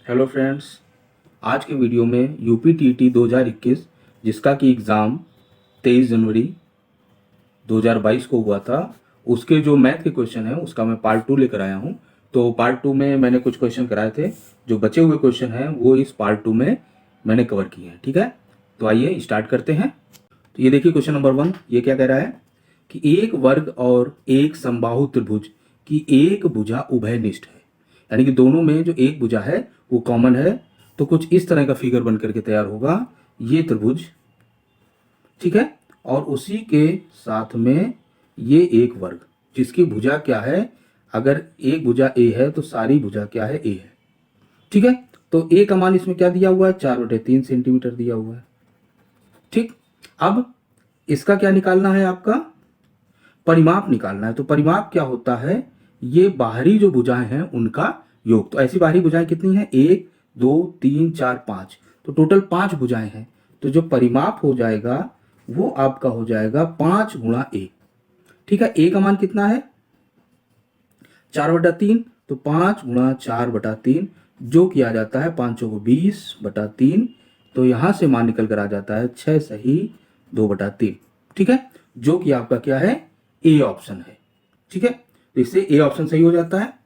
Hello friends, आज के video में यूपी टीटी 2021 जिसका कि एग्ज़ाम 23 जनवरी 2022 को हुआ था, उसके जो मैथ के क्वेश्चन हैं उसका मैं पार्ट 2 लेकर आया हूं। तो पार्ट 2 में मैंने कुछ क्वेश्चन कराए थे, जो बचे हुए क्वेश्चन हैं वो इस पार्ट 2 में मैंने कवर किए हैं। ठीक है, तो आइए स्टार्ट करते हैं। तो ये देखिए क्वेश्चन नंबर 1, ये क्या कह रहा है कि एक वर्ग और एक समबाहु त्रिभुज की एक भुजा उभयनिष्ठ है, यानी कि दोनों में जो एक भुजा है वो कॉमन है। तो कुछ इस तरह का फिगर बन करके तैयार होगा, ये त्रिभुज, ठीक है, और उसी के साथ में ये एक वर्ग जिसकी भुजा क्या है, अगर एक भुजा ए है तो सारी भुजा क्या है, ए है। ठीक है, तो ए का मान इसमें क्या दिया हुआ है, 4/3 सेंटीमीटर दिया हुआ है। ठीक, अब इसका क्या निकालना है, आपका परिमाप निकालना है। तो परिमाप क्या होता है, ये बाहरी जो भुजाएं हैं उनका योग। तो ऐसी बाहरी भुजाएं कितनी हैं, 1 2 3 4 5, तो टोटल 5 भुजाएं हैं। तो जो परिमाप हो जाएगा वो आपका हो जाएगा 5 गुणा ए। ठीक है, ए का मान कितना है, 4/3, तो 5 गुणा 4/3 जो किया जाता है 5 को 20/3। तो यहां से मान निकल कर आ जाता है 6 सही 2/3। ठीक है, जो कि आपका क्या है, ए ऑप्शन है। ठीक है, तो इससे ए ऑप्शन सही हो जाता है।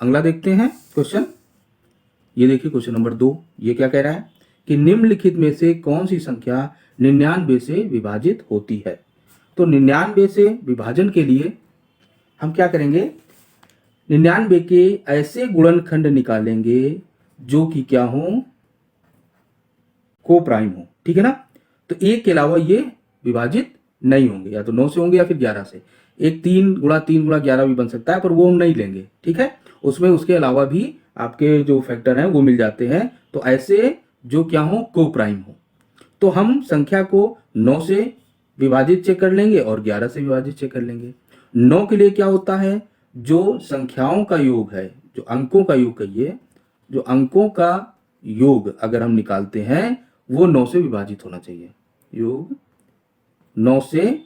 अगला देखते हैं क्वेश्चन। ये देखिए क्वेश्चन नंबर 2, ये क्या कह रहा है कि निम्नलिखित में से कौन सी संख्या 99 से विभाजित होती है। तो 99 से विभाजन के लिए हम क्या करेंगे, 99 के ऐसे गुणनखंड निकालेंगे जो कि क्या हो, को प्राइम हो। ठीक है ना, तो एक के अलावा ये विभाजित नहीं होंगे, या तो 9 से होंगे या फिर 11 से। एक 3 × 11 भी बन सकता है, पर वो हम नहीं लेंगे। ठीक है, उसमें उसके अलावा भी आपके जो फैक्टर हैं वो मिल जाते हैं। तो ऐसे जो क्या हो, को प्राइम हो। तो हम संख्या को 9 से विभाजित चेक कर लेंगे और 11 से विभाजित चेक कर लेंगे। 9 के लिए क्या होता है, जो संख्याओं का योग है, जो अंकों का योग कहिए, जो अंकों का योग अगर हम निकालते हैं वो 9 से विभाजित होना चाहिए। योग 9 से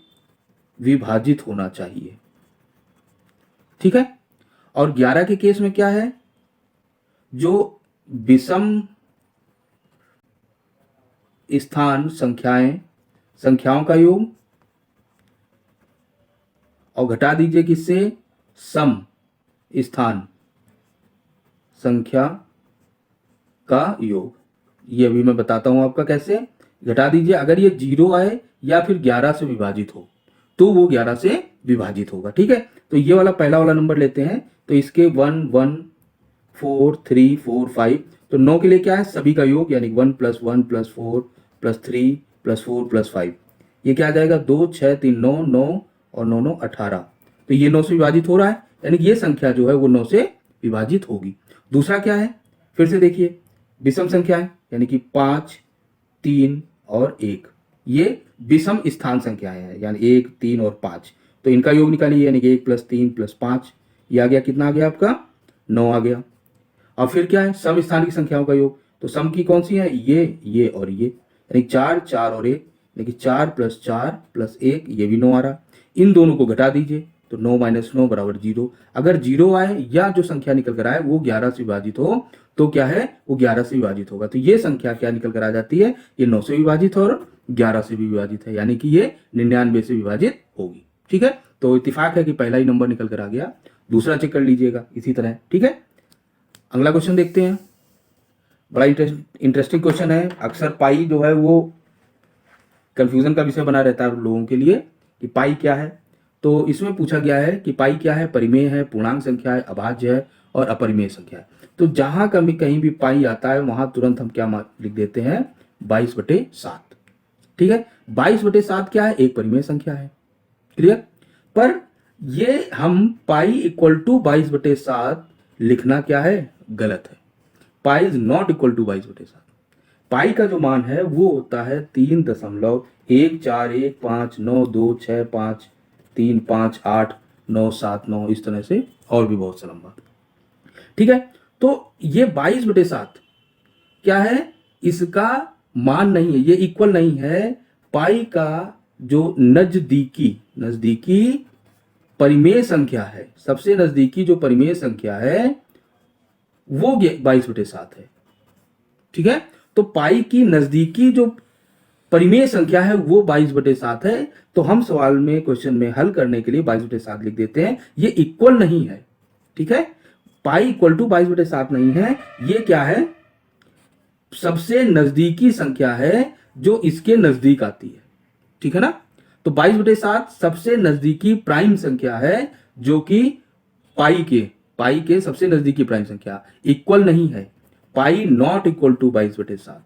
विभाजित होना चाहिए। ठीक है, और 11 के केस में क्या है, जो विषम स्थान संख्याओं का योग, और घटा दीजिए किससे, सम स्थान संख्या का योग। ये अभी मैं बताता हूं आपका कैसे घटा दीजिए। अगर ये 0 आए या फिर 11 से विभाजित हो तो वो 11 से विभाजित होगा। ठीक है, तो ये वाला पहला वाला नंबर लेते हैं। तो इसके 1 1 4 3 4 5, तो 9 के लिए क्या है, सभी का योग, यानी 1 + 1 + 4 + 3 + 4 + 5, ये क्या आ जाएगा, 2 6 3 9 9 और 9 9 18। तो ये 9 से विभाजित हो रहा है, यानी कि ये संख्या जो है वो 9 से विभाजित होगी। दूसरा क्या है, फिर से देखिए, विषम संख्या है, यानी कि 5 3 और 1, ये विषम स्थान संख्याएं हैं, यानी 1 3 और 5। तो इनका योग निकालिए, यानी कि 1 + 3 + 5, ये आ गया, कितना आ गया आपका, 9 आ गया। और फिर क्या है, सम स्थानिक संख्याओं का योग। तो सम की कौन सी है, ये और ये, यानी 4 4 और 1, यानी कि 4 + 4 + 1, ये भी 9 आ रहा। इन दोनों को घटा दीजिए, तो 9 - 9 = 0। अगर 0 आए या जो संख्या निकल कर आए वो 11 से विभाजित हो तो क्या है, वो 11 से विभाजित होगा। तो ये संख्या क्या निकल कर आ जाती है, ये 9 से विभाजित और 11 से भी विभाजित है, यानी कि ये 99 से विभाजित होगी। ठीक है, तो इत्तेफाक है कि पहला ही नंबर निकल कर आ गया। दूसरा चेक कर लीजिएगा इसी तरह। ठीक है, अगला क्वेश्चन देखते हैं। बड़ा इंटरेस्टिंग क्वेश्चन है। अक्सर पाई जो है वो कंफ्यूजन का विषय बना रहता है लोगों के लिए कि पाई क्या है। तो इसमें पूछा गया है कि पाई क्या है, परिमेय है, पूर्णांक संख्या है, अभाज्य है और अपरिमेय संख्या है। तो जहां कहीं भी पाई आता है वहां तुरंत हम क्या लिख देते हैं, 22/7। ठीक है, 22/7 क्या है, एक परिमेय संख्या है। क्लियर, पर ये हम पाई = 22/7 लिखना क्या है, गलत है। Pi is not equal to 22/7। Pi का जो मान है वो होता है 3.1415926535 इस तरह से, और भी बहुत सा लंबा। ठीक है, तो ये 22/7 क्या है, इसका मान नहीं है, ये इक्वल नहीं है पाई का जो नजदीकी परिमेय संख्या है, सबसे नजदीकी जो परिमेय संख्या है वो 22/7 है। ठीक है, तो पाई की नजदीकी जो परिमेय संख्या है वो 22/7 है। तो हम सवाल में, क्वेश्चन में हल करने के लिए 22/7 लिख देते हैं। ये इक्वल नहीं है। ठीक है, पाई इक्वल टू 22/7 नहीं है। ये क्या है, सबसे नजदीकी संख्या है जो इसके नजदीक आती है। ठीक है ना, तो 22/7 सबसे नजदीकी प्राइम संख्या है जो कि पाई के सबसे नजदीकी प्राइम संख्या, इक्वल नहीं है। पाई नॉट इक्वल टू 22/7।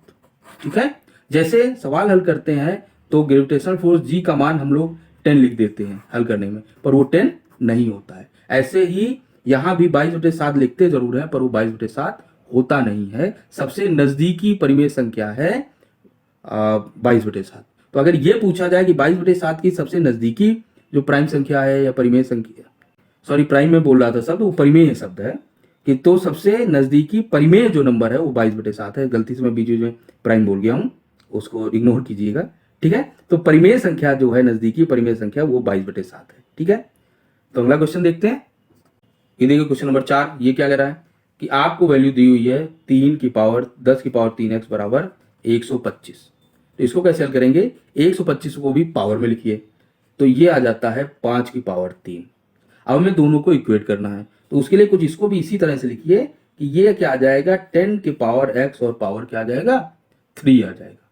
ठीक है, जैसे सवाल हल करते हैं तो ग्रेविटेशनल फोर्स जी का मान हम लोग 10 लिख देते हैं हल करने में, पर वो 10 नहीं होता है। ऐसे ही यहां भी 22/7 लिखते जरूर है, पर वो 22/7 होता नहीं है। सबसे नजदीकी परिमेय संख्या है 22/7। तो अगर ये पूछा जाए कि 22/7 की सबसे नजदीकी जो प्राइम संख्या है या परिमेय संख्या, सॉरी प्राइम में बोल रहा था शब्द, वो परिमेय शब्द है, कि तो सबसे नजदीकी परिमेय जो नंबर है वो 22/7 है। गलती से मैं बीच में प्राइम बोल गया हूं, उसको इग्नोर कीजिएगा। ठीक है, तो परिमेय संख्या जो है, नजदीकी परिमेय संख्या, वो 22/7 है। ठीक है, तो अगला क्वेश्चन देखते हैं। ये देखिए क्वेश्चन नंबर 4। ये क्या कह रहा है कि आपको वैल्यू दी हुई है 3 की पावर 10 की पावर 3x बराबर 125। तो इसको कैसे हल करेंगे, 125 को भी पावर में लिखिए, तो ये आ जाता है 5 की पावर 3। अब हमें दोनों को इक्वेट करना है, तो उसके लिए कुछ इसको भी इसी तरह से लिखिए कि ये क्या आ जाएगा, 10 की पावर x और पावर क्या आ जाएगा, 3 आ जाएगा।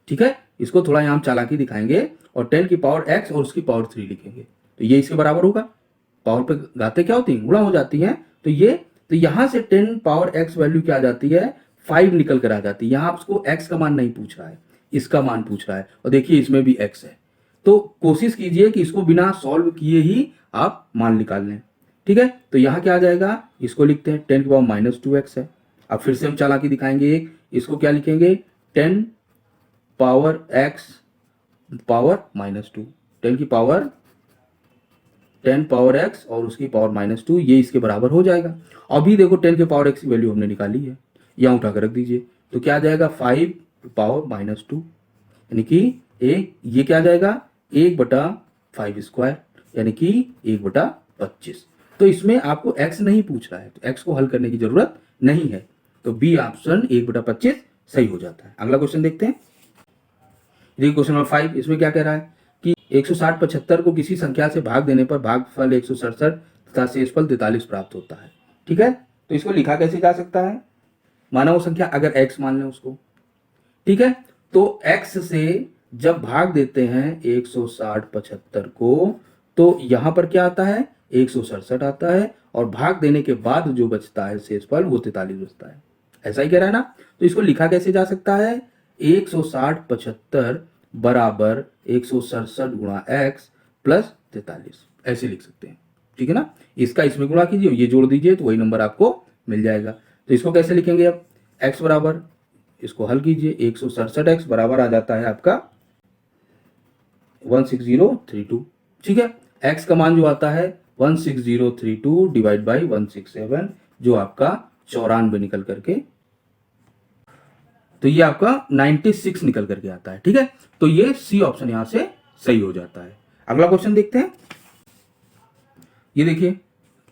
ठीक है, इसको थोड़ा यहां चालाकी दिखाएंगे और 10 की पावर x और उसकी पावर 3 लिखेंगे, तो ये इसके बराबर होगा। पावर पे घाते क्या होती है, गुणा हो जाती है। तो यहां से 10 पावर x वैल्यू क्या आ जाती है, 5 निकल कर आ जाती है। यहां आपको x का मान नहीं पूछ रहा है, इसका मान पूछ रहा है, और देखिए इसमें भी x है। तो कोशिश कीजिए कि इसको बिना सॉल्व किए ही आप मान निकाल लें। ठीक है, तो यहां क्या आ जाएगा, इसको लिखते हैं 10 की पावर -2x है। अब फिर से हम चालाकी दिखाएंगे, इसको क्या लिखेंगे, 10 power x power -2, 10 power x और उसकी पावर -2, ये इसके बराबर हो जाएगा। अभी देखो 10 के पावर x की वैल्यू हमने निकाली है, यहां उठाकर रख दीजिए, तो क्या आ जाएगा, 5 पावर -2, यानी कि ये क्या आ जाएगा, 1/5², यानी कि 1/25। तो इसमें आपको x नहीं पूछ रहा है, तो x को हल करने की जरूरत नहीं है, तो बी ऑप्शन 1/25 सही हो जाता है। अगला क्वेश्चन देखते हैं। देखिए क्वेश्चन नंबर 5। इसमें क्या कह रहा है कि 160 75 को किसी संख्या से भाग देने पर भागफल 167 तथा शेषफल 43 प्राप्त होता है। ठीक है, तो इसको लिखा कैसे जा सकता है, माना वो संख्या अगर x मान लें उसको। ठीक है, तो x से जब भाग देते हैं 160 75 को, तो यहां पर क्या आता है, 167 आता है, और भाग देने के बाद जो बचता है शेषफल वो 43 बचता है। ऐसा ही कह रहा है ना, तो इसको लिखा कैसे जा सकता है, 160 75 बराबर 167 गुणा x प्लस 43, ऐसे लिख सकते हैं। ठीक है ना, इसका इसमें गुणा कीजिए, ये जोड़ दीजिए, तो वही नंबर आपको मिल जाएगा। तो इसको कैसे लिखेंगे, अब x बराबर, इसको हल कीजिए, 167x बराबर आ जाता है आपका 16032। ठीक है, x का मान जो आता है 16032 डिवाइड बाई 167, जो आपका 94 निकल करके, तो ये आपका 96 निकल करके आता है। ठीक है, तो ये सी ऑप्शन यहां से सही हो जाता है। अगला क्वेश्चन देखते हैं। ये देखिए,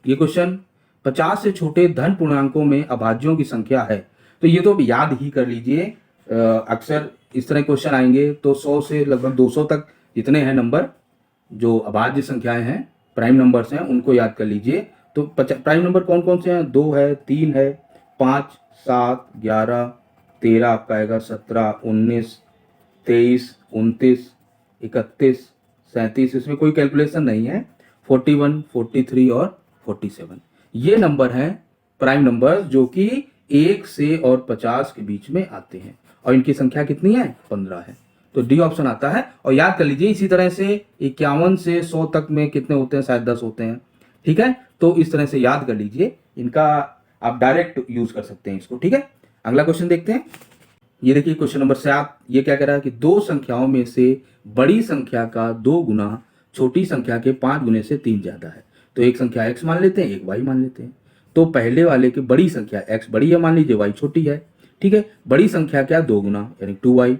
ये क्वेश्चन 50 से छोटे धन पूर्णांकों में अभाज्यों की संख्या है। तो ये तो याद ही कर लीजिए, अक्सर इस तरह क्वेश्चन आएंगे तो 100 से लगभग 200 तक जितने हैं नंबर जो अभाज्य संख्याएं हैं, प्राइम नंबर्स हैं, उनको याद कर लीजिए। तो प्राइम नंबर कौन कौन से हैं, 2 है, 3 है, 5 7 11 13 आपका आएगा, 17 19 23 29 31 37, इसमें कोई कैलकुलेशन नहीं है, 41 43 और 47, ये नंबर हैं प्राइम नंबर जो कि 1 से और 50 के बीच में आते हैं, और इनकी संख्या कितनी है, 15 है। तो डी ऑप्शन आता है। और याद कर लीजिए इसी तरह से 51 से 100 तक में कितने होते हैं, शायद 10 होते हैं। ठीक है, तो इस तरह से याद कर लीजिए, इनका आप डायरेक्ट यूज कर सकते हैं इसको। ठीक है, अगला क्वेश्चन देखते हैं। ये देखिए क्वेश्चन नंबर 7। ये क्या कह रहा है कि दो संख्याओं में से बड़ी संख्या का 2 गुना छोटी संख्या के 5 गुने से 3 ज्यादा है। तो एक संख्या x मान लेते हैं, एक y मान लेते हैं। तो पहले वाले की बड़ी संख्या x बड़ी है मान लीजिए, y छोटी है। ठीक है, बड़ी संख्या क्या, 2 गुना यानी 2y।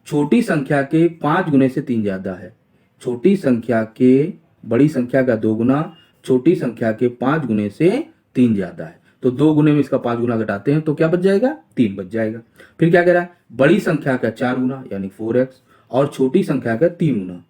छोटी संख्या के 5 गुने से 3 ज्यादा है। छोटी संख्या के बड़ी संख्या का 2 गुना छोटी संख्या के 5 गुने से 3 ज्यादा है। तो 2 गुने में इसका 5 गुना घटाते हैं तो क्या बच जाएगा, 3 बच जाएगा। फिर क्या कह रहा है, बड़ी संख्या का 4 गुना यानी 4x और छोटी संख्या का 3 गुना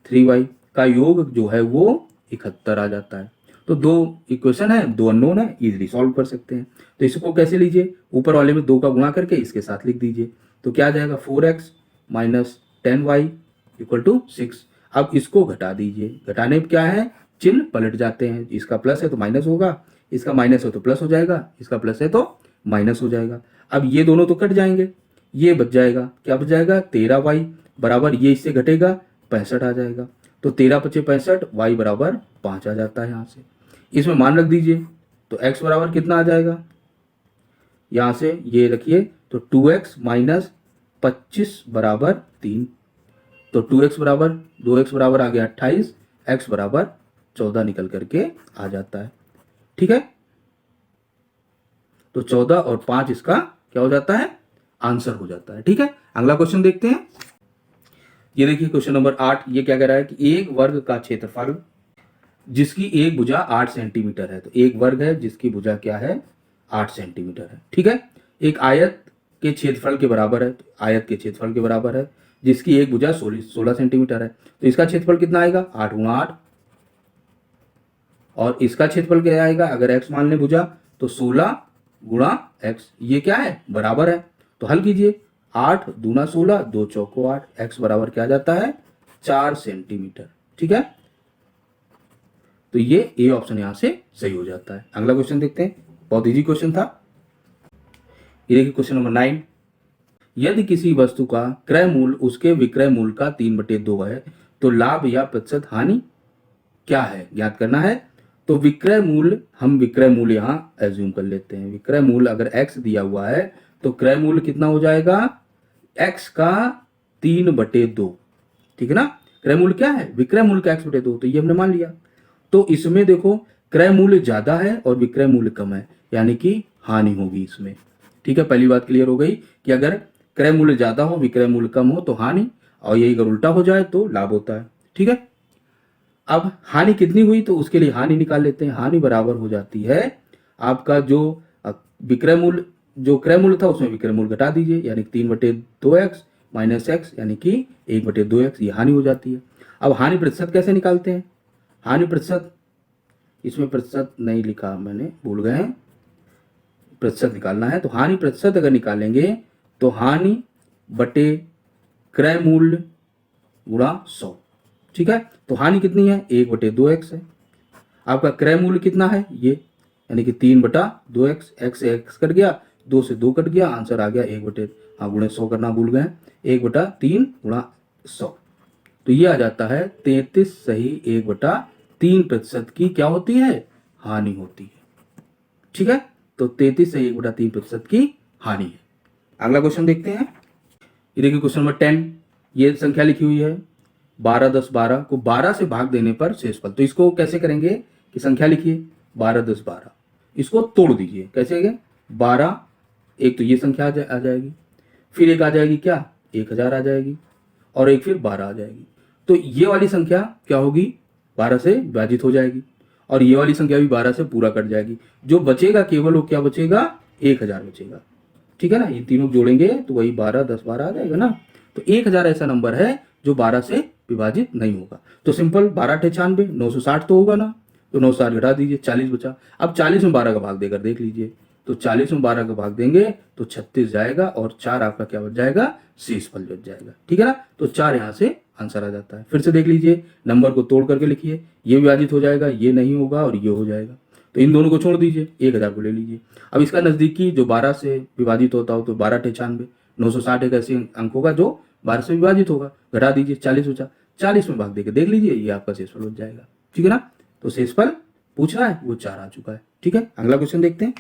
3y का योग जो है वो 71 आ जाता है। तो 2 इक्वेशन है, 2 अननोन है, इजीली सॉल्व कर सकते हैं। तो इसको कैसे लीजिए, ऊपर वाले में 2 का गुणा करके इसके साथ लिख दीजिए। तो क्या आ जाएगा, 4x minus 10y equal to 6। अब इसको घटा दीजिए, घटाने में क्या है, चिन्ह पलट जाते हैं, इसका प्लस है तो माइनस होगा, इसका माइनस है तो प्लस हो जाएगा, इसका प्लस है तो माइनस हो जाएगा। अब ये दोनों तो कट जाएंगे, ये बच जाएगा, क्या बच जाएगा, 13y बराबर ये इससे घटेगा 65 आ जाएगा। तो 13 पचे 65, y बराबर 5 आ जाता है। यहाँ से इसमें मान रख दीजिए, तो x बराबर कितना आ जाएगा, यहाँ से ये रखिए, तो 2x माइनस 25 बराबर 3। तो 2x बराबर 2x बराबर आ गया 28, x बराबर 14 निकल करके आ जाता है। ठीक है, तो 14 और 5 इसका क्या हो जाता है, आंसर हो जाता है। ठीक है, अगला क्वेश्चन देखते हैं। ये देखिए क्वेश्चन नंबर 8, ये क्या कह रहा है कि एक वर्ग का क्षेत्रफल जिसकी एक भुजा 8 सेंटीमीटर है। तो एक वर्ग है जिसकी भुजा क्या है, 8 सेंटीमीटर है। ठीक है, एक आयत के क्षेत्रफल के बराबर है, तो आयत के क्षेत्रफल के बराबर है जिसकी एक भुजा 16 सेंटीमीटर है। तो इसका क्षेत्रफल कितना आएगा, 8 गुणा 8, और इसका क्षेत्रफल क्या आएगा, अगर x मान ले भुजा तो 16 गुणा x, ये क्या है, बराबर है। तो हल कीजिए, 8 दूना 16, 2 चौको 8, x बराबर क्या जाता है, 4 सेंटीमीटर। ठीक है, तो ये ए ऑप्शन यहां से सही हो जाता है। अगला क्वेश्चन देखते हैं, बहुत इजी क्वेश्चन था। ये देखिए क्वेश्चन नंबर 9, यदि किसी वस्तु का क्रय मूल्य उसके विक्रय मूल्य का 3/2 है तो लाभ या प्रतिशत हानि क्या है, ज्ञात करना है। तो विक्रय मूल्य, हम विक्रय मूल्य यहां एज्यूम कर लेते हैं, विक्रय मूल्य अगर x दिया हुआ है तो क्रय मूल्य कितना हो जाएगा, x का 3/2। ठीक है ना, क्रय मूल्य क्या है, विक्रय मूल्य का x/2, तो ये हमने मान लिया। तो इसमें देखो क्रय मूल्य ज्यादा है और विक्रय मूल्य कम है, यानी कि हानि होगी इसमें। ठीक है, पहली बात क्लियर हो गई कि अगर क्रय मूल्य ज्यादा हो विक्रय मूल्य कम हो तो हानि, और यही अगर उल्टा हो जाए तो लाभ होता है। ठीक है, अब हानि कितनी हुई तो उसके लिए हानि निकाल लेते हैं। हानि बराबर हो जाती है आपका जो विक्रय मूल्य, जो क्रय मूल्य था उसमें विक्रय मूल्य घटा दीजिए, यानी 3/2x माइनस x यानी कि 1/2x, ये हानि हो जाती है। अब हानि प्रतिशत कैसे निकालते हैं, हानि प्रतिशत, इसमें प्रतिशत नहीं लिखा मैंने, भूल गए हैं, प्रतिशत निकालना है। तो हानि प्रतिशत अगर निकालेंगे तो हानि बटे क्रय मूल्य गुणा 100। ठीक है, तो हानि कितनी है, 1/2x है। आपका क्रय मूल्य कितना है, ये यानी कि 3/2x, x से x कट गया, 2 से 2 कट गया, आंसर आ गया 1/100 करना भूल गए, 1/3 गुणा 100। तो ये आ जाता है 33 सही 1/3% की क्या होती है, हानि होती है। ठीक है, तो 33 सही 1/3% की हानि है। अगला क्वेश्चन देखते हैं। ये देखिए क्वेश्चन नंबर 10, ये संख्या लिखी हुई है 12 10 12 को 12 से भाग देने पर शेषफल। तो इसको कैसे करेंगे कि संख्या लिखिए 12 10 12, इसको तोड़ दीजिए, कैसे आएगा 12, एक तो ये संख्या आ जाएगी, फिर एक आ जाएगी क्या 1000 आ जाएगी, और एक फिर 12 आ जाएगी। तो ये वाली संख्या क्या होगी, 12 से विभाजित हो जाएगी, और ये वाली संख्या भी 12 से पूरा कट जाएगी। जो बचेगा केवल वो क्या बचेगा, 1000 बचेगा। ठीक है ना, ये तीनों जोड़ेंगे तो वही 12 10 12 आ जाएगा ना। तो 1000 ऐसा नंबर है जो 12 से विभाजित नहीं होगा। तो सिंपल 12 × 96 960 तो होगा ना, तो 960 घटा दीजिए, 40 बचा। अब 40 में 12 का भाग देकर देख लीजिए, तो 40 में 12 का भाग देंगे तो 36 जाएगा, और 4 आपका क्या बच जाएगा, शेषफल बच जाएगा। ठीक है ना, तो 4 यहाँ से आंसर आ जाता है। फिर से देख लीजिए, नंबर को तोड़ करके लिखिए, ये विभाजित हो जाएगा, ये नहीं होगा, और ये हो जाएगा। तो इन दोनों को छोड़ दीजिए, 1000 को ले लीजिए। अब इसका नजदीकी जो 12 से विभाजित होता हो तो 12 × 96 960 एक ऐसे अंक होगा जो 12 से विभाजित होगा, घटा दीजिए, 40 बचा, 40 में भाग देकर देख लीजिए, ये आपका शेषफल बच जाएगा। ठीक है ना, तो शेषफल पूछ रहा है वो 4 आ चुका है। ठीक है, अगला क्वेश्चन देखते हैं।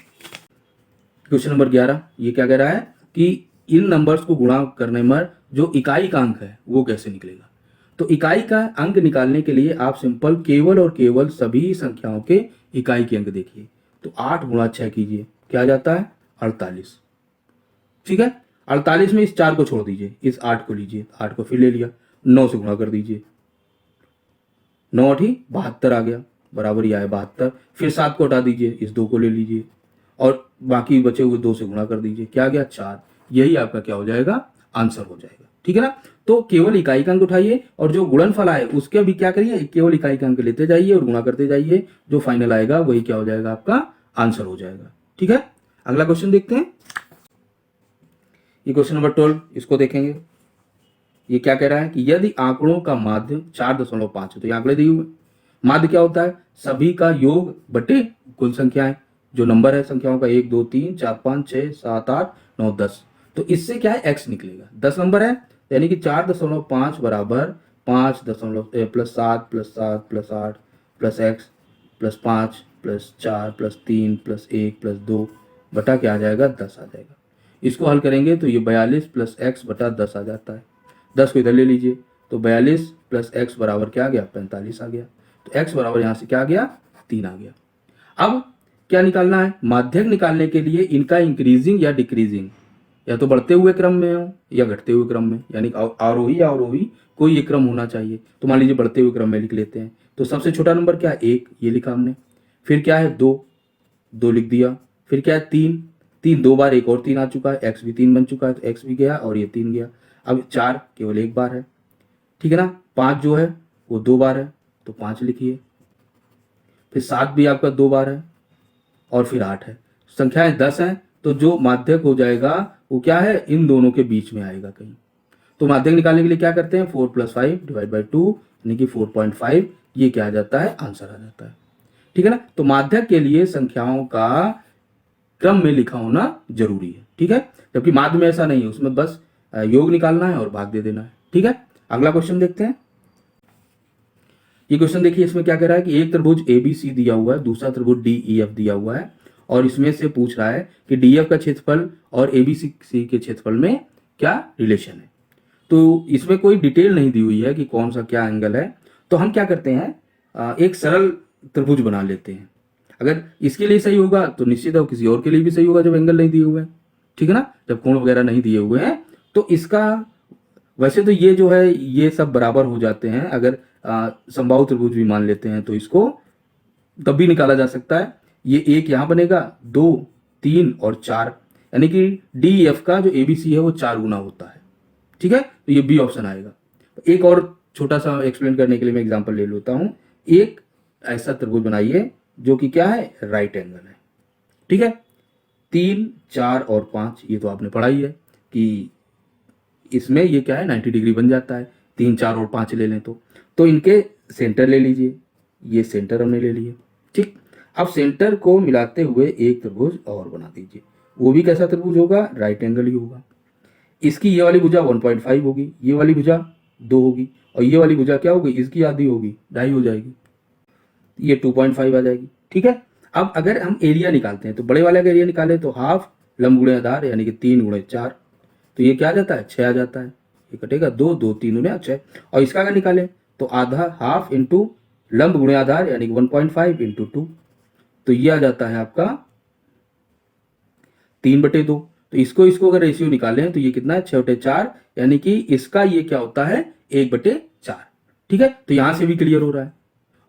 क्वेश्चन नंबर 11, ये क्या कह रहा है कि इन नंबर्स को गुणा करने में जो इकाई का अंक है वो कैसे निकलेगा। तो इकाई का अंक निकालने के लिए आप सिंपल केवल और केवल सभी संख्याओं के इकाई के अंक देखिए। तो 8 × 6 कीजिए, क्या आ जाता है 48। ठीक है, 48 में इस 4 को छोड़ दीजिए, इस 8 को लीजिए, 8 को फिर ले लिया, 9 से गुणा कर दीजिए, 9 × 8 = 72 आ गया, बराबर ही आया 72। फिर 7 को हटा दीजिए, इस 2 को ले लीजिए, और बाकी बचे हुए 2 से गुणा कर दीजिए, क्या आ गया 4। यही आपका क्या हो जाएगा, आंसर हो जाएगा। ठीक है ना। तो केवल इकाई का अंक उठाइए और जो गुणनफल आए उसके भी क्या करिए, केवल इकाई का अंक लेते जाइए और गुणा करते जाइए, जो फाइनल आएगा वही क्या हो जाएगा, आपका आंसर हो जाएगा। ठीक है, अगला क्वेश्चन देखते हैं। ये क्वेश्चन नंबर 12, इसको देखेंगे। ये क्या कह रहा है कि यदि आंकड़ों का माध्य 4.5 है, तो ये आंकड़े दिए हुए, माध्य क्या होता है, सभी का योग बटे कुल संख्याएं, जो नंबर है संख्याओं का 1 2 3 4 5 6 7 8 9 10। तो इससे क्या है, एक्स निकलेगा। 10 नंबर है, यानी कि 4.5 बराबर 5 दशमलव plus 7 plus 7 plus 8 plus x plus 5 plus 4 plus 3 plus 1 plus 2 बटा क्या आ जाएगा, 10 आ जाएगा। इसको हल करेंगे तो ये 42 प्लस एक्स बटा 10 आ जाता है। 10 को इधर ले लीजिए, तो 42 प्लस एक्स बराबर क्या आ गया, 45 आ गया। तो एक्स बराबर यहाँ से क्या आ गया, 3 आ गया। अब क्या निकालना है, माध्यक निकालने के लिए इनका इंक्रीजिंग या डिक्रीजिंग, या तो बढ़ते हुए क्रम में हो या घटते हुए क्रम में, यानी आरोही या अवरोही कोई एक क्रम होना चाहिए। तो मान लीजिए बढ़ते हुए क्रम में लिख लेते हैं। तो सबसे छोटा नंबर क्या है, 1, ये लिखा हमने। फिर क्या है 2, 2 लिख दिया। फिर क्या है 3, 3 2 बार एक और 3 आ चुका है, एक्स भी 3 बन चुका है, तो एक्स भी गया और ये 3 गया। अब 4 केवल एक बार है, ठीक है ना। 5 जो है वो 2 बार है, तो 5 लिखिए। फिर 7 भी आपका 2 बार है, और फिर 8 है। संख्याएं 10 हैं, तो जो माध्यक हो जाएगा वो क्या है, इन दोनों के बीच में आएगा कहीं। तो माध्यक निकालने के लिए क्या करते हैं, 4 + 5 डिवाइड बाई 2 यानी कि 4.5, ये क्या आ जाता है, आंसर आ जाता है। ठीक है ना। तो माध्यक के लिए संख्याओं का क्रम में लिखा होना जरूरी है। ठीक है, जबकि माध्य में ऐसा नहीं है, उसमें बस योग निकालना है और भाग दे देना है। ठीक है, अगला क्वेश्चन देखते हैं। ये क्वेश्चन देखिए, इसमें क्या कह रहा है कि एक त्रिभुज ABC दिया हुआ है, दूसरा त्रिभुज DEF दिया हुआ है, और इसमें से पूछ रहा है कि DF का क्षेत्रफल और ABC के क्षेत्रफल में क्या रिलेशन है। तो इसमें कोई डिटेल नहीं दी हुई है कि कौन सा क्या एंगल है। तो हम क्या करते हैं, एक सरल त्रिभुज बना लेते हैं। अगर इसके लिए सही होगा तो निश्चित है किसी और के लिए भी सही होगा जब एंगल नहीं दिए हुए हैं। ठीक है ना, जब कोण वगैरह नहीं दिए हुए हैं। तो इसका वैसे तो ये जो है ये सब बराबर हो जाते हैं, अगर समबाहु त्रिभुज भी मान लेते हैं तो इसको तब भी निकाला जा सकता है। ये एक यहाँ बनेगा, 2 3 और 4, यानी कि DEF का जो ABC है वो 4 गुना होता है। ठीक है, तो ये बी ऑप्शन आएगा। एक और छोटा सा एक्सप्लेन करने के लिए मैं एग्जांपल ले लेता हूं। एक ऐसा त्रिभुज बनाइए जो कि क्या है, राइट एंगल है। ठीक है, 3 4 और 5 ये तो आपने पढ़ा ही है कि इसमें ये क्या है, 90 डिग्री बन जाता है। 3 4 और 5 ले लें तो इनके सेंटर ले लीजिए, ये सेंटर हमने ले लिए। ठीक, अब सेंटर को मिलाते हुए एक त्रिभुज और बना दीजिए। वो भी कैसा त्रिभुज होगा, राइट एंगल ही होगा। इसकी ये वाली भुजा 1.5 होगी, ये वाली भुजा 2 होगी, और ये वाली भुजा क्या होगी, इसकी आधी होगी, 2.5 हो जाएगी, ये 2.5 आ जाएगी। ठीक है, अब अगर हम एरिया निकालते हैं तो बड़े वाले का एरिया निकालें तो हाफ लंब गुणे आधार यानी कि 3 गुणे 4, तो ये क्या आ जाता है, 6 आ जाता है। ये कटेगा 2 2 3 गुणे 6। और इसका अगर निकालें तो आधा हाफ इंटू लंब गुणे आधार यानी कि 1.5 इंटू 2, तो ये आ जाता है आपका 3/2। तो इसको अगर रेशियो निकालें तो ये कितना है, 6/4, यानी कि इसका ये क्या होता है, 1/4। ठीक है, तो यहां से भी क्लियर हो रहा है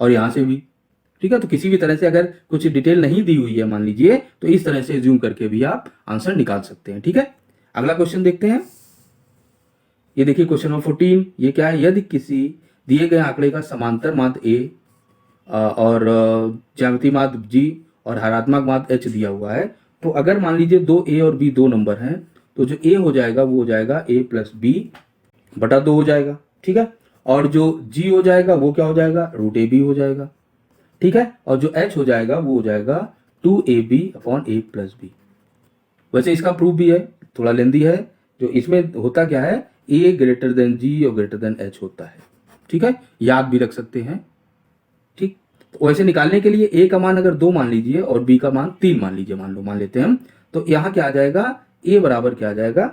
और यहां से भी। ठीक है, तो किसी भी तरह से अगर कुछ डिटेल नहीं दी हुई है मान लीजिए, तो इस तरह से जूम करके भी आप आंसर निकाल सकते हैं। ठीक है, अगला क्वेश्चन देखते हैं। ये देखिए क्वेश्चन नंबर 14, ये क्या है, यदि किसी दिए गए आंकड़े का समांतर माध्य A और ज्यामितीय माध्य G और हरात्मक माध्य H दिया हुआ है, तो अगर मान लीजिए 2A और B 2 नंबर हैं, तो जो A हो जाएगा वो हो जाएगा A + B बटा 2 हो जाएगा। ठीक है, और जो G हो जाएगा वो क्या हो जाएगा, √AB हो जाएगा। ठीक है, और जो H हो जाएगा वो हो जाएगा 2AB/A + B। वैसे इसका प्रूफ भी है, थोड़ा लेंदी है। जो इसमें होता क्या है, A > G और > H होता है। ठीक है, याद भी रख सकते हैं। ठीक, तो वैसे निकालने के लिए A का मान अगर 2 मान लीजिए और B का मान 3 मान लीजिए, मान लेते हैं हम, तो यहाँ क्या आ जाएगा, A बराबर क्या आ जाएगा,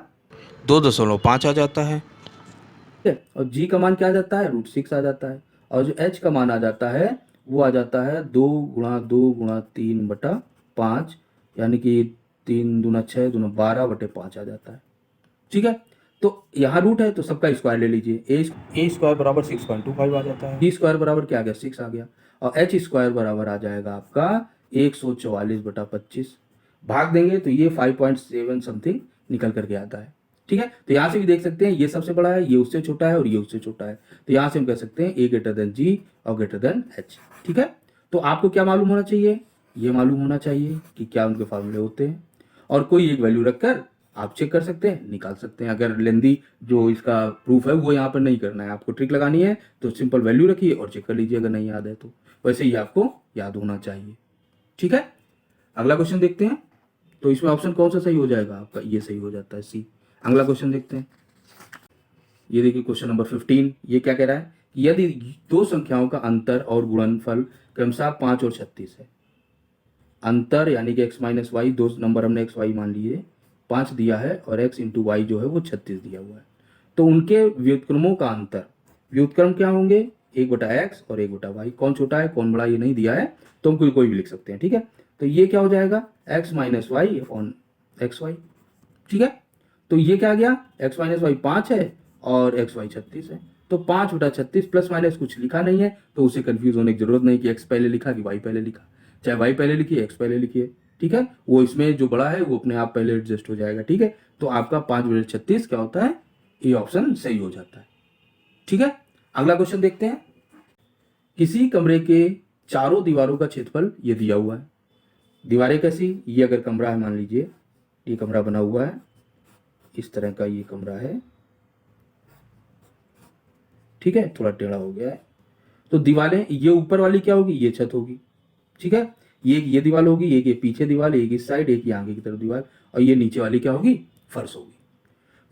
2.5 आ जाता है। ठीक है, और G का मान क्या आ जाता है, √6 आ जाता है, और जो H का मान आ जाता है वो आ जाता है 2 × 2 × 3/5, यानी कि 3 दूना 6 दूना 12/5 आ जाता है। ठीक है, तो यहाँ रूट है तो सबका स्क्वायर ले लीजिए। ए स्क्वायर बराबर 6.25 आ जाता है। बी स्क्वायर बराबर क्या आ गया, 6 आ गया, और एच स्क्वायर बराबर आ जाएगा आपका 144/25। भाग देंगे तो ये 5.7 समथिंग निकल करके आता है। ठीक है, तो यहाँ से भी देख सकते हैं ये सबसे बड़ा है, ये उससे छोटा है और ये उससे छोटा है, तो यहाँ से हम कह सकते हैं ए ग्रेटर देन जी और ग्रेटर देन एच। ठीक है, तो आपको क्या मालूम होना चाहिए, ये मालूम होना चाहिए कि क्या उनके फार्मूले होते हैं, और कोई एक वैल्यू रखकर आप चेक कर सकते हैं, निकाल सकते हैं। अगर लेंदी जो इसका प्रूफ है वो यहाँ पर नहीं करना है, आपको ट्रिक लगानी है तो सिंपल वैल्यू रखिए और चेक कर लीजिए, अगर नहीं याद है तो। वैसे ही आपको याद होना चाहिए। ठीक है, अगला क्वेश्चन देखते हैं। तो इसमें ऑप्शन कौन सा सही हो जाएगा आपका, ये सही हो जाता है, सी। अगला क्वेश्चन देखते हैं। ये देखिए क्वेश्चन नंबर 15, ये क्या कह रहा है कि यदि दो संख्याओं का अंतर और गुणनफल क्रमशः 5 और 36 है, अंतर यानी कि x माइनस वाई, दो नंबर हमने एक्स वाई मान लिए, 5 दिया है और x इंटू वाई जो है वो 36 दिया हुआ है, तो उनके व्युत्क्रमों का अंतर, व्युत्क्रम क्या होंगे, 1/x और 1/y, कौन छोटा है कौन बड़ा ये नहीं दिया है, तो हम कोई भी लिख सकते हैं। ठीक है, तो ये क्या हो जाएगा x minus y upon x y. ठीक है, तो ये क्या आ गया, x माइनस वाई 5 है और एक्स वाई 36 है, तो 5/36 प्लस माइनस कुछ लिखा नहीं है, तो उसे कंफ्यूज होने की जरूरत नहीं कि x पहले लिखा कि y पहले लिखा, चाहे y पहले लिखिए x पहले लिखिए। ठीक है, वो इसमें जो बड़ा है वो अपने आप पहले एडजस्ट हो जाएगा। ठीक है, तो आपका 5/36 क्या होता है, ये ऑप्शन सही हो जाता है। ठीक है, अगला क्वेश्चन देखते हैं। किसी कमरे के चारों दीवारों का क्षेत्रफल ये दिया हुआ है, दीवारें कैसी, ये अगर कमरा है मान लीजिए, ये कमरा बना हुआ है, इस तरह का ये कमरा है। ठीक है, थोड़ा टेढ़ा हो गया है, तो दीवारें, ये ऊपर वाली क्या होगी, ये छत होगी। ठीक है, ये दीवार होगी, एक ये पीछे दीवार, एक इस साइड, एक ये आगे की तरफ दीवार, और ये नीचे वाली क्या होगी, फर्श होगी।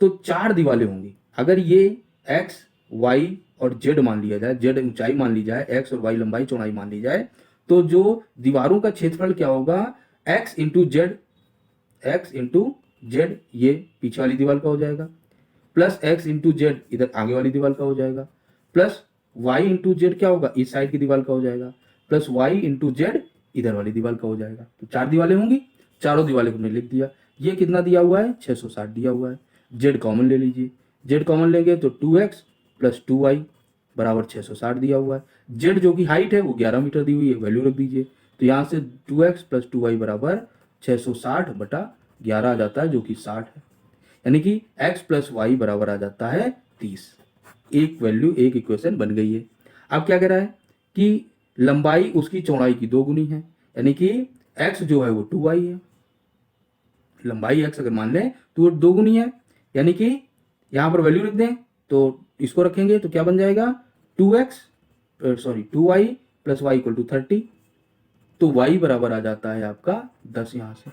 तो 4 दीवारें होंगी। अगर ये x, y और z मान लिया जाए, z ऊंचाई मान ली जाए, x और y लंबाई चौड़ाई मान ली जाए, तो जो दीवारों का क्षेत्रफल क्या होगा, x इंटू जेड, ये पीछे वाली दीवार का हो जाएगा, प्लस x इंटू जेड इधर आगे वाली दीवार का हो जाएगा, प्लस y इंटू जेड क्या होगा, इस साइड की दीवार का हो जाएगा, प्लस y इंटू जेड इधर वाली दीवार का हो जाएगा। तो 4 दीवारें होंगी, चारों दीवारें को हमने लिख दिया। ये कितना दिया हुआ है, 660 दिया हुआ है। जेड कॉमन ले लीजिए, जेड कॉमन लेंगे तो 2x प्लस 2y बराबर 660 दिया हुआ है। जेड जो कि हाइट है वो 11 मीटर दी हुई है, वैल्यू रख दीजिए, तो यहाँ से 2x प्लस 2y बराबर 660/11 आ जाता है, जो कि 60 है, यानी कि x प्लस वाई बराबर आ जाता है 30। एक वैल्यू, एक इक्वेशन बन गई है। अब क्या कह रहा है कि लंबाई उसकी चौड़ाई की 2 गुनी है, यानी कि x जो है वो 2y है, लंबाई x अगर मान लें तो वो 2 गुनी है, यानी कि यहाँ पर वैल्यू रख दें तो इसको रखेंगे तो क्या बन जाएगा, 2y plus Y equal to 30, तो y बराबर आ जाता है आपका 10। यहाँ से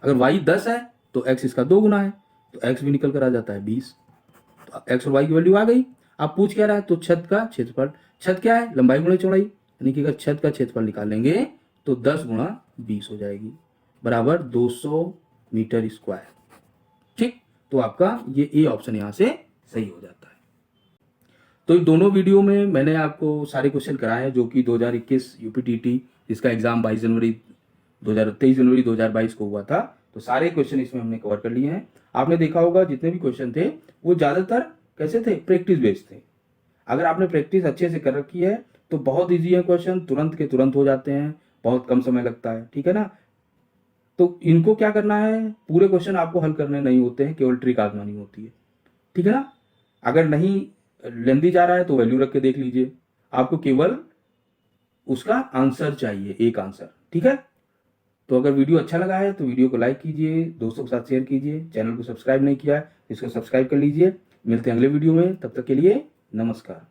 अगर y 10 है तो x इसका 2 गुना है, तो x भी निकल कर आ जाता है 20। तो x और y की वैल्यू आ गई। आप पूछ क्या रहा है, तो छत का क्षेत्रफल, छत क्या है, लंबाई गुणा चौड़ाई, यानी कि अगर छत का क्षेत्रफल निकालेंगे तो 10 गुणा 20 हो जाएगी, बराबर 200 मीटर स्क्वायर। ठीक, तो आपका ये ए ऑप्शन यहाँ से सही हो जाता है। तो इन दोनों वीडियो में मैंने आपको सारे क्वेश्चन कराए हैं जो कि 2021 यूपीटीटी जिसका एग्जाम 23 जनवरी 2022 को हुआ था, तो सारे क्वेश्चन इसमें हमने कवर कर लिए हैं। आपने देखा होगा जितने भी क्वेश्चन थे वो ज़्यादातर कैसे थे, प्रैक्टिस बेस्ड थे। अगर आपने प्रैक्टिस अच्छे से कर रखी है तो बहुत ईजी है क्वेश्चन, तुरंत के तुरंत हो जाते हैं, बहुत कम समय लगता है। ठीक है ना, तो इनको क्या करना है, पूरे क्वेश्चन आपको हल करने नहीं होते हैं, केवल ट्रिक आजमानी होती है। ठीक है ना, अगर नहीं लेंदी जा रहा है तो वैल्यू रख के देख लीजिए, आपको केवल उसका आंसर चाहिए, एक आंसर। ठीक है, तो अगर वीडियो अच्छा लगा है तो वीडियो को लाइक कीजिए, दोस्तों के साथ शेयर कीजिए, चैनल को सब्सक्राइब नहीं किया है इसको सब्सक्राइब कर लीजिए। मिलते हैं अगले वीडियो में, तब तक के लिए नमस्कार।